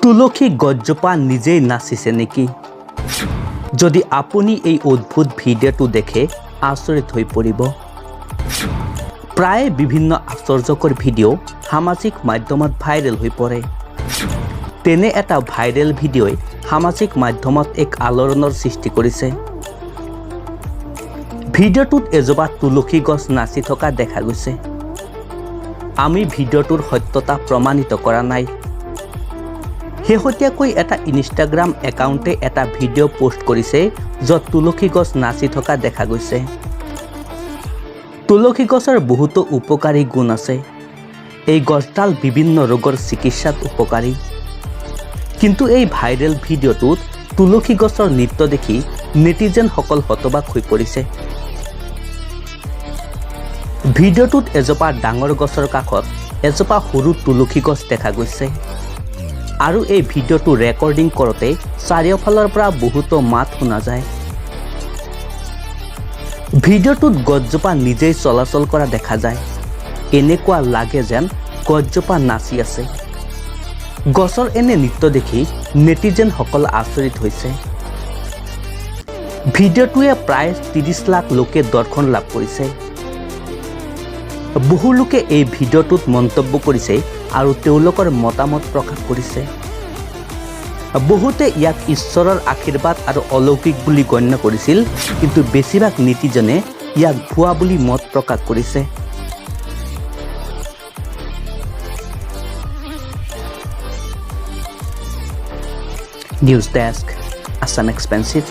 তুলসী গছজোপা নিজেই নাচিছে নেকি? যদি আপুনি এই অদ্ভুত ভিডিঅ'টো দেখে আচৰিত হৈ পৰিব। প্ৰায় বিভিন্ন আশ্চৰ্যকৰ ভিডিঅ' সামাজিক মাধ্যমত ভাইৰেল হৈ পৰে। তেনে এটা ভাইৰেল ভিডিঅ'ই সামাজিক মাধ্যমত এক আলোড়নৰ সৃষ্টি কৰিছে। ভিডিঅ'টোত এজোপা তুলসী গছ নাচি থকা দেখা গৈছে। আমি ভিডিঅ'টোৰ সত্যতা প্ৰমাণিত কৰা নাই। শেহতীয়াকৈ এটা ইনষ্টাগ্ৰাম একাউণ্টে এটা ভিডিঅ' পোষ্ট কৰিছে য'ত তুলসী গছ নাচি থকা দেখা গৈছে। তুলসী গছৰ বহুতো উপকাৰী গুণ আছে। এই গছডাল বিভিন্ন ৰোগৰ চিকিৎসাত উপকাৰী। কিন্তু এই ভাইৰেল ভিডিঅ'টোত তুলসী গছৰ নৃত্য দেখি নেটিজেনসকল হতবাক হৈ পৰিছে। ভিডিঅ'টোত এজোপা ডাঙৰ গছৰ কাষত এজোপা সৰু তুলসী গছ দেখা গৈছে। আৰু এই ভিডিঅ'টো ৰেকৰ্ডিং কৰোঁতে চাৰিওফালৰ পৰা বহুতো মাত শুনা যায়। ভিডিঅ'টোত গছজোপা নিজেই চলাচল কৰা দেখা যায়। এনেকুৱা লাগে যেন গছজোপা নাচি আছে। গছৰ এনে নৃত্য দেখি নেটিজেনসকল আচৰিত হৈছে। ভিডিঅ'টোৱে প্ৰায় 30 লাখ লোকে দৰ্শন লাভ কৰিছে। বহু লোকে এই ভিডিঅ'টোত মন্তব্য কৰিছে আৰু তেওঁলোকৰ মতামত প্ৰকাশ কৰিছে। বহুতে ইয়াক ঈশ্বৰৰ আশীৰ্বাদ আৰু অলৌকিক বুলি গণ্য কৰিছিল, কিন্তু বেছিভাগ নেটিজনে ইয়াক ভুৱা বুলি মত প্ৰকাশ কৰিছে। News desk, Assam expensive.